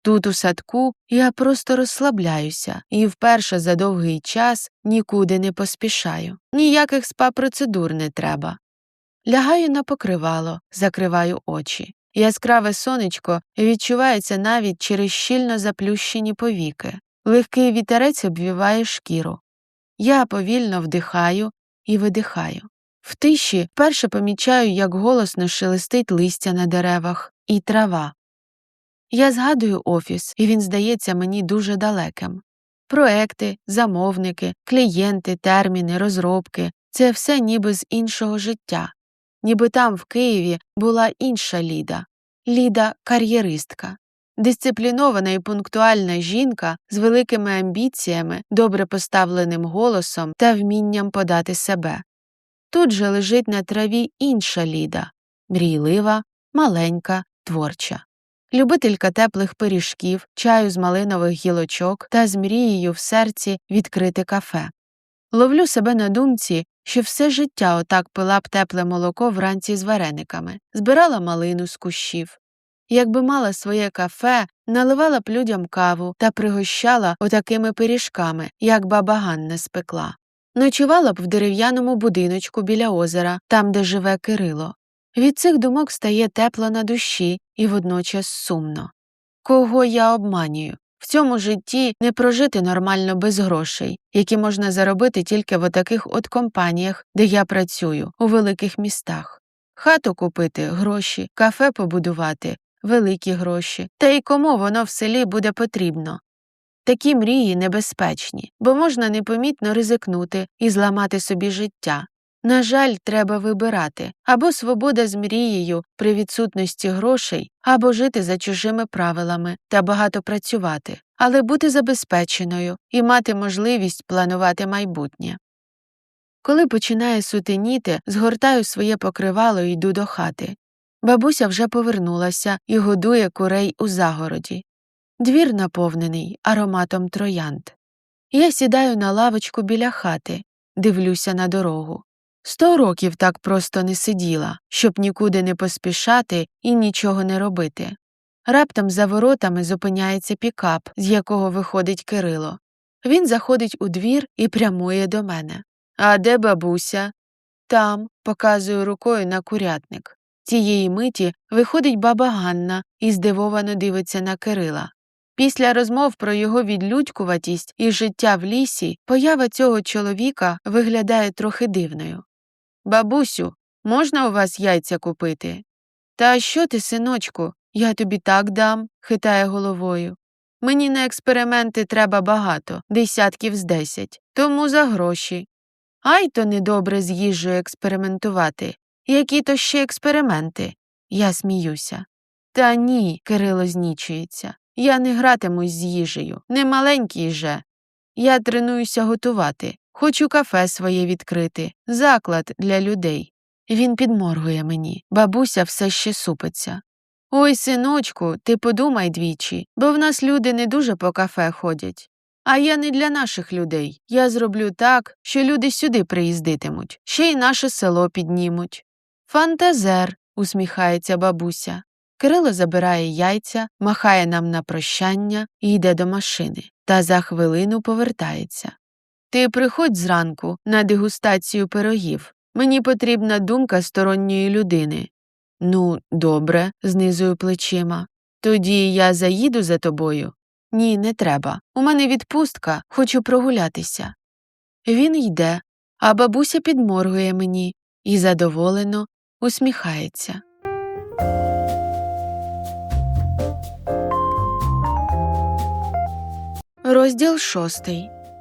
Тут у садку я просто розслабляюся і вперше за довгий час нікуди не поспішаю. Ніяких спа-процедур не треба. Лягаю на покривало, закриваю очі. Яскраве сонечко відчувається навіть через щільно заплющені повіки. Легкий вітерець обвіває шкіру. Я повільно вдихаю і видихаю. В тиші вперше помічаю, як голосно шелестить листя на деревах і трава. Я згадую офіс, і він здається мені дуже далеким. Проекти, замовники, клієнти, терміни, розробки – це все ніби з іншого життя. Ніби там, в Києві, була інша Ліда. Ліда – кар'єристка. Дисциплінована і пунктуальна жінка з великими амбіціями, добре поставленим голосом та вмінням подати себе. Тут же лежить на траві інша Ліда – мрійлива, маленька, творча. Любителька теплих пиріжків, чаю з малинових гілочок та з мрією в серці відкрити кафе. Ловлю себе на думці, що все життя отак пила б тепле молоко вранці з варениками, збирала малину з кущів. Якби мала своє кафе, наливала б людям каву та пригощала отакими пиріжками, як баба Ганна спекла. Ночувала б в дерев'яному будиночку біля озера, там, де живе Кирило. Від цих думок стає тепло на душі і водночас сумно. Кого я обманюю? В цьому житті не прожити нормально без грошей, які можна заробити тільки в отаких от компаніях, де я працюю, у великих містах. Хату купити – гроші, кафе побудувати – великі гроші. Та й кому воно в селі буде потрібно? Такі мрії небезпечні, бо можна непомітно ризикнути і зламати собі життя. На жаль, треба вибирати – або свобода з мрією при відсутності грошей, або жити за чужими правилами та багато працювати, але бути забезпеченою і мати можливість планувати майбутнє. Коли починає сутеніти, згортаю своє покривало і йду до хати. Бабуся вже повернулася і годує курей у загороді. Двір наповнений ароматом троянд. Я сідаю на лавочку біля хати, дивлюся на дорогу. 100 років так просто не сиділа, щоб нікуди не поспішати і нічого не робити. Раптом за воротами зупиняється пікап, з якого виходить Кирило. Він заходить у двір і прямує до мене. «А де бабуся?» «Там», – показую рукою на курятник. Цієї миті виходить баба Ганна і здивовано дивиться на Кирила. Після розмов про його відлюдькуватість і життя в лісі, поява цього чоловіка виглядає трохи дивною. «Бабусю, можна у вас яйця купити?» «Та що ти, синочку, я тобі так дам», – хитає головою. «Мені на експерименти треба багато, десятків з 10, тому за гроші». «Ай, то недобре з їжею експериментувати. Які то ще експерименти?» Я сміюся. «Та ні», – Кирило знічується. «Я не гратимусь з їжею, не маленький же. Я тренуюся готувати. Хочу кафе своє відкрити, заклад для людей». Він підморгує мені, бабуся все ще супиться. «Ой, синочку, ти подумай двічі, бо в нас люди не дуже по кафе ходять. А я не для наших людей. Я зроблю так, що люди сюди приїздитимуть, ще й наше село піднімуть». «Фантазер», – усміхається бабуся. Кирило забирає яйця, махає нам на прощання і йде до машини. Та за хвилину повертається. «Ти приходь зранку на дегустацію пирогів. Мені потрібна думка сторонньої людини». «Ну, добре», – знизую плечима. «Тоді я заїду за тобою?» «Ні, не треба. У мене відпустка, хочу прогулятися». Він йде, а бабуся підморгує мені і задоволено усміхається. Розділ 6.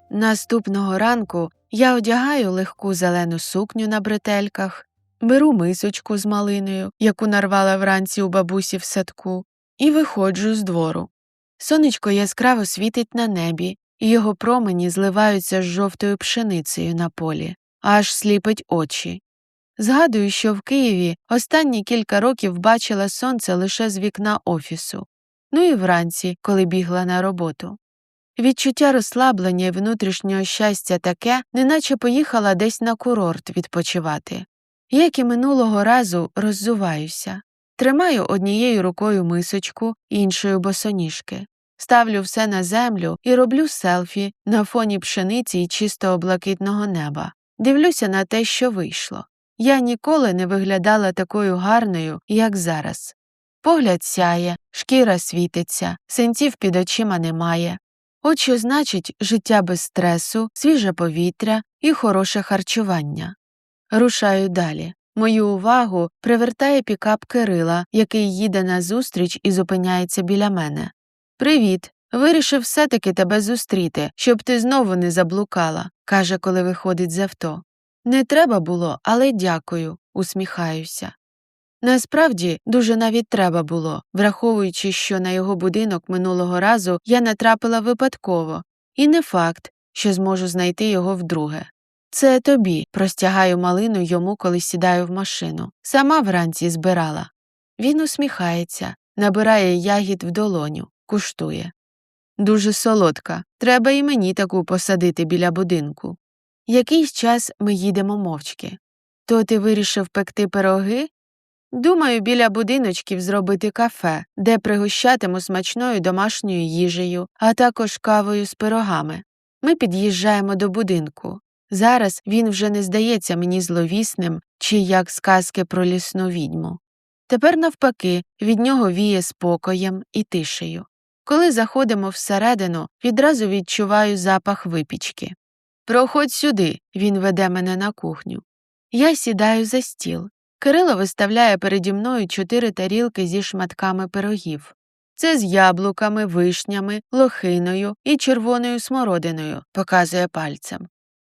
Наступного ранку я одягаю легку зелену сукню на бретельках, беру мисочку з малиною, яку нарвала вранці у бабусі в садку, і виходжу з двору. Сонечко яскраво світить на небі, і його промені зливаються з жовтою пшеницею на полі, аж сліпить очі. Згадую, що в Києві останні кілька років бачила сонце лише з вікна офісу. Ну і вранці, коли бігла на роботу. Відчуття розслаблення і внутрішнього щастя таке, неначе поїхала десь на курорт відпочивати. Як і минулого разу, роззуваюся. Тримаю однією рукою мисочку, іншою босоніжки. Ставлю все на землю і роблю селфі на фоні пшениці і чистого блакитного неба. Дивлюся на те, що вийшло. Я ніколи не виглядала такою гарною, як зараз. Погляд сяє, шкіра світиться, синців під очима немає. От що значить життя без стресу, свіже повітря і хороше харчування. Рушаю далі. Мою увагу привертає пікап Кирила, який їде назустріч і зупиняється біля мене. «Привіт. Вирішив все-таки тебе зустріти, щоб ти знову не заблукала», – каже, коли виходить з авто. «Не треба було, але дякую», – усміхаюся. Насправді, дуже навіть треба було, враховуючи, що на його будинок минулого разу я натрапила випадково, і не факт, що зможу знайти його вдруге. «Це тобі», – простягаю малину йому, коли сідаю в машину. «Сама вранці збирала». Він усміхається, набирає ягід в долоню, куштує. «Дуже солодка. Треба і мені таку посадити біля будинку». Якийсь час ми їдемо мовчки. «То ти вирішив пекти пироги?» «Думаю, біля будиночків зробити кафе, де пригощатиму смачною домашньою їжею, а також кавою з пирогами». Ми під'їжджаємо до будинку. Зараз він вже не здається мені зловісним чи як з казки про лісну відьму. Тепер навпаки, від нього віє спокоєм і тишею. Коли заходимо всередину, відразу відчуваю запах випічки. «Проходь сюди», – він веде мене на кухню. Я сідаю за стіл. Кирило виставляє переді мною 4 тарілки зі шматками пирогів. Це з яблуками, вишнями, лохиною і червоною смородиною, показує пальцем.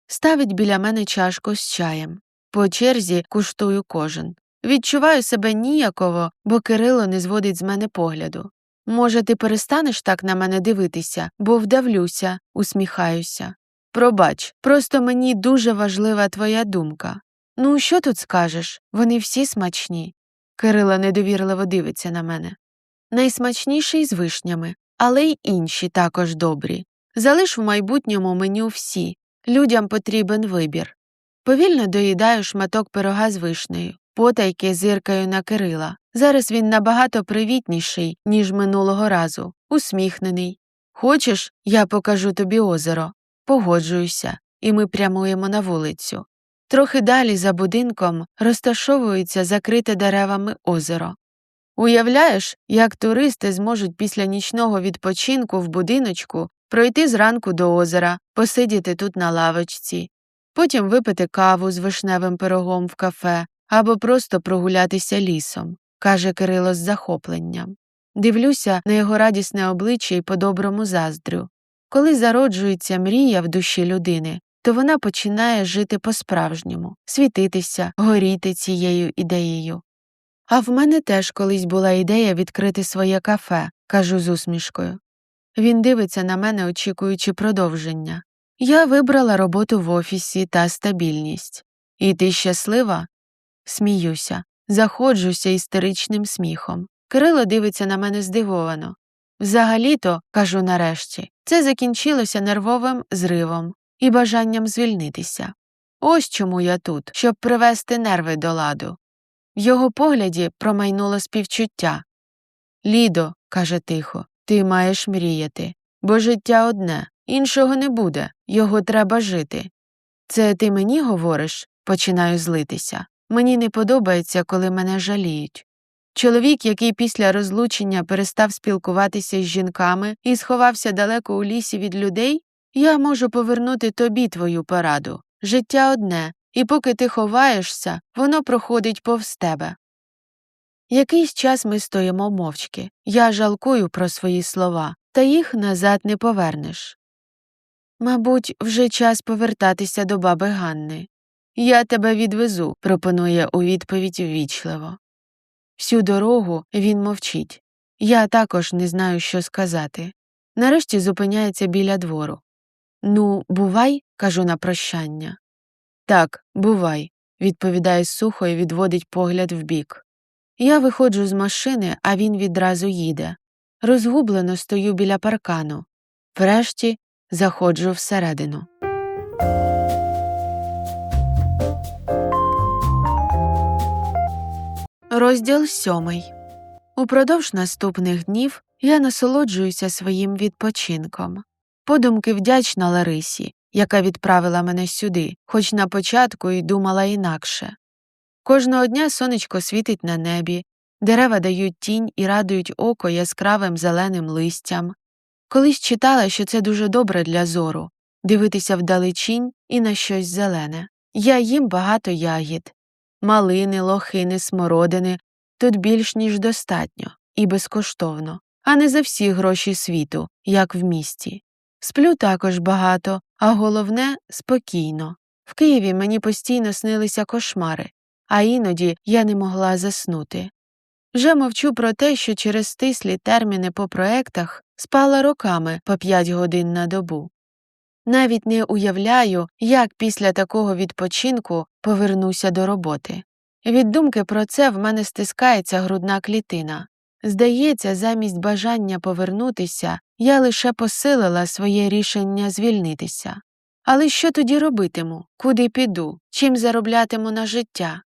Ставить біля мене чашку з чаєм. По черзі куштую кожен. Відчуваю себе ніяково, бо Кирило не зводить з мене погляду. «Може, ти перестанеш так на мене дивитися, бо вдавлюся», – усміхаюся. «Пробач, просто мені дуже важлива твоя думка». «Ну, що тут скажеш? Вони всі смачні». Кирило недовірливо дивиться на мене. «Найсмачніший з вишнями, але й інші також добрі. Залиш в майбутньому меню всі. Людям потрібен вибір». Повільно доїдаю шматок пирога з вишнею, потайки зиркаю на Кирила. Зараз він набагато привітніший, ніж минулого разу, усміхнений. «Хочеш, я покажу тобі озеро?» Погоджуюся, і ми прямуємо на вулицю. Трохи далі за будинком розташовується закрите деревами озеро. Уявляєш, як туристи зможуть після нічного відпочинку в будиночку пройти зранку до озера, посидіти тут на лавочці, потім випити каву з вишневим пирогом в кафе або просто прогулятися лісом, каже Кирило з захопленням. Дивлюся на його радісне обличчя і по-доброму заздрю. Коли зароджується мрія в душі людини, то вона починає жити по-справжньому, світитися, горіти цією ідеєю. А в мене теж колись була ідея відкрити своє кафе, кажу з усмішкою. Він дивиться на мене, очікуючи продовження. Я вибрала роботу в офісі та стабільність. І ти щаслива? Сміюся, заходжуся істеричним сміхом. Кирило дивиться на мене здивовано. Взагалі-то, кажу нарешті, це закінчилося нервовим зривом і бажанням звільнитися. Ось чому я тут, щоб привести нерви до ладу. В його погляді промайнуло співчуття. «Лідо», – каже тихо, – «ти маєш мріяти, бо життя одне, іншого не буде, його треба жити». «Це ти мені говориш?» – починаю злитися. Мені не подобається, коли мене жаліють. Чоловік, який після розлучення перестав спілкуватися з жінками і сховався далеко у лісі від людей, я можу повернути тобі твою пораду. Життя одне, і поки ти ховаєшся, воно проходить повз тебе. Якийсь час ми стоїмо мовчки. Я жалкую про свої слова, та їх назад не повернеш. Мабуть, вже час повертатися до баби Ганни. «Я тебе відвезу», – пропонує у відповідь ввічливо. Всю дорогу він мовчить. Я також не знаю, що сказати. Нарешті зупиняється біля двору. «Ну, бувай», – кажу на прощання. «Так, бувай», – відповідає сухо і відводить погляд вбік. Я виходжу з машини, а він відразу їде. Розгублено стою біля паркану. Врешті заходжу всередину. Розділ 7. Упродовж наступних днів я насолоджуюся своїм відпочинком. Подумки вдячна Ларисі, яка відправила мене сюди, хоч на початку й думала інакше. Кожного дня сонечко світить на небі, дерева дають тінь і радують око яскравим зеленим листям. Колись читала, що це дуже добре для зору – дивитися вдалечінь і на щось зелене. Я їм багато ягід. Малини, лохини, смородини тут більш ніж достатньо і безкоштовно, а не за всі гроші світу, як в місті. Сплю також багато, а головне – спокійно. В Києві мені постійно снилися кошмари, а іноді я не могла заснути. Вже мовчу про те, що через стислі терміни по проектах спала роками по 5 годин на добу. Навіть не уявляю, як після такого відпочинку повернуся до роботи. Від думки про це в мене стискається грудна клітина. Здається, замість бажання повернутися, я лише посилила своє рішення звільнитися. Але що тоді робитиму? Куди піду? Чим зароблятиму на життя?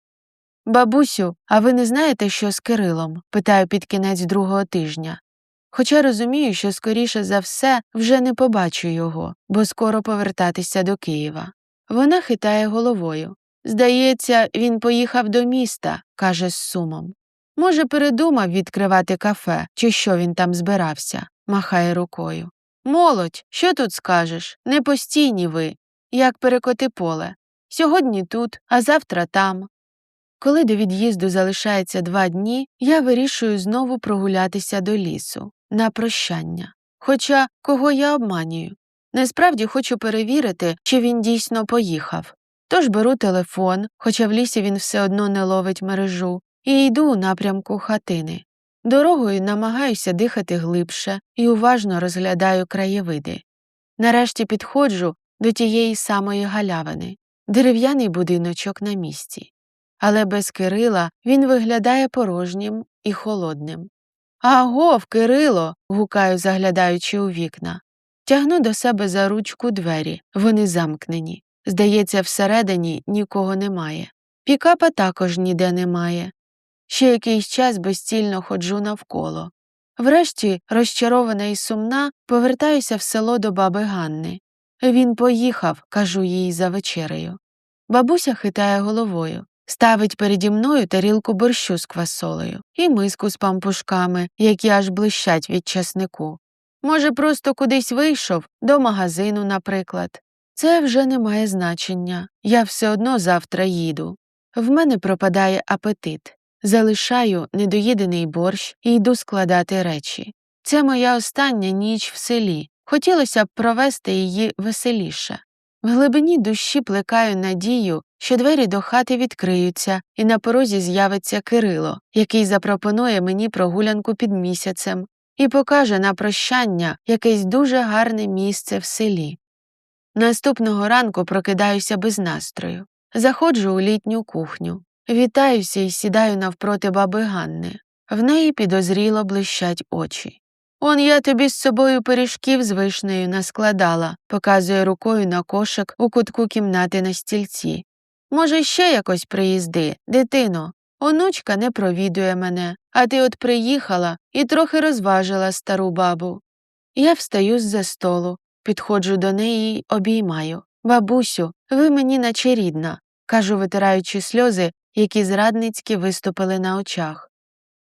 «Бабусю, а ви не знаєте, що з Кирилом?» – питаю під кінець другого тижня. Хоча розумію, що скоріше за все вже не побачу його, бо скоро повертатися до Києва. Вона хитає головою. «Здається, він поїхав до міста», – каже з сумом. «Може, передумав відкривати кафе, чи що він там збирався?» – махає рукою. «Молодь, що тут скажеш? Непостійні ви, як перекоти поле. Сьогодні тут, а завтра там». Коли до від'їзду залишається 2 дні, я вирішую знову прогулятися до лісу. На прощання. Хоча, кого я обманюю? Насправді хочу перевірити, чи він дійсно поїхав. Тож беру телефон, хоча в лісі він все одно не ловить мережу, і йду у напрямку хатини. Дорогою намагаюся дихати глибше і уважно розглядаю краєвиди. Нарешті підходжу до тієї самої галявини. Дерев'яний будиночок на місці. Але без Кирила він виглядає порожнім і холодним. «Агов, Кирило!» – гукаю, заглядаючи у вікна. Тягну до себе за ручку двері, вони замкнені. Здається, всередині нікого немає. Пікапа також ніде немає. Ще якийсь час безцільно ходжу навколо. Врешті, розчарована і сумна, повертаюся в село до баби Ганни. «Він поїхав», – кажу їй за вечерею. Бабуся хитає головою. Ставить переді мною тарілку борщу з квасолею і миску з пампушками, які аж блищать від часнику. Може, просто кудись вийшов, до магазину, наприклад. Це вже не має значення, я все одно завтра їду. В мене пропадає апетит. Залишаю недоїдений борщ і йду складати речі. Це моя остання ніч в селі, хотілося б провести її веселіше. В глибині душі плекаю надію, що двері до хати відкриються і на порозі з'явиться Кирило, який запропонує мені прогулянку під місяцем і покаже на прощання якесь дуже гарне місце в селі. Наступного ранку прокидаюся без настрою. Заходжу у літню кухню. Вітаюся і сідаю навпроти баби Ганни. В неї підозріло блищать очі. «Он я тобі з собою пиріжків з вишнею наскладала», показує рукою на кошик у кутку кімнати на стільці. «Може, ще якось приїзди, дитино? Онучка не провідує мене, а ти от приїхала і трохи розважила стару бабу». Я встаю з-за столу, підходжу до неї й обіймаю. «Бабусю, ви мені наче рідна», кажу, витираючи сльози, які зрадницьки виступили на очах.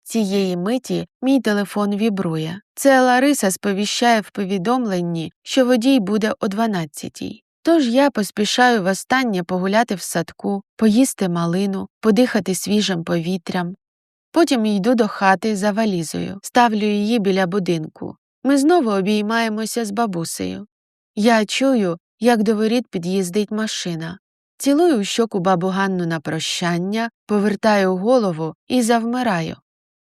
Цієї миті мій телефон вібрує. Це Лариса сповіщає в повідомленні, що водій буде о 12:00. Тож я поспішаю востаннє погуляти в садку, поїсти малину, подихати свіжим повітрям. Потім йду до хати за валізою, ставлю її біля будинку. Ми знову обіймаємося з бабусею. Я чую, як до воріт під'їздить машина. Цілую у щоку бабу Ганну на прощання, повертаю голову і завмираю.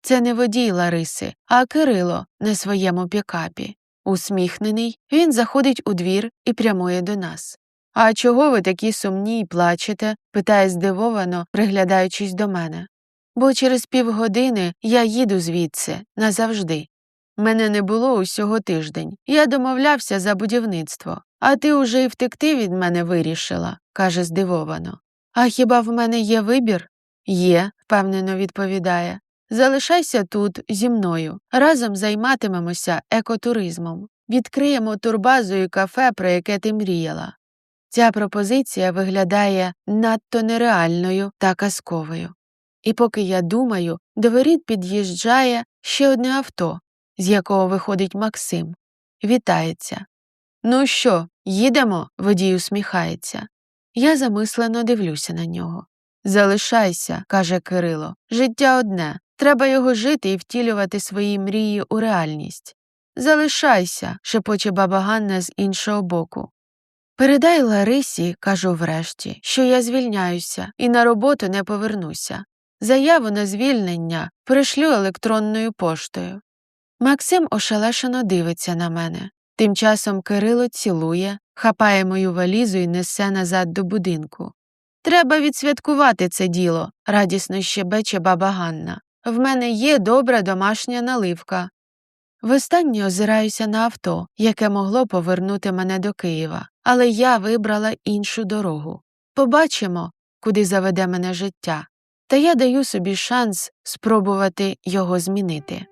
Це не водій Лариси, а Кирило на своєму пікапі. Усміхнений, він заходить у двір і прямує до нас. «А чого ви такі сумні й плачете?» – питає здивовано, приглядаючись до мене. «Бо через півгодини я їду звідси, назавжди. Мене не було усього тиждень, я домовлявся за будівництво, а ти уже й втекти від мене вирішила», – каже здивовано. «А хіба в мене є вибір?» «Є», – впевнено відповідає. «Залишайся тут зі мною, разом займатимемося екотуризмом. Відкриємо турбазу і кафе, про яке ти мріяла». Ця пропозиція виглядає надто нереальною та казковою. І поки я думаю, до воріт під'їжджає ще одне авто, з якого виходить Максим. Вітається. «Ну що, їдемо?» – водій усміхається. Я замислено дивлюся на нього. «Залишайся», – каже Кирило. «Життя одне. Треба його жити і втілювати свої мрії у реальність». «Залишайся», – шепоче баба Ганна з іншого боку. «Передай Ларисі, – кажу врешті, – що я звільняюся і на роботу не повернуся. Заяву на звільнення пришлю електронною поштою». Максим ошелешено дивиться на мене. Тим часом Кирило цілує, хапає мою валізу і несе назад до будинку. «Треба відсвяткувати це діло», – радісно щебече баба Ганна. «В мене є добра домашня наливка». Востаннє озираюся на авто, яке могло повернути мене до Києва, але я вибрала іншу дорогу. Побачимо, куди заведе мене життя, та я даю собі шанс спробувати його змінити.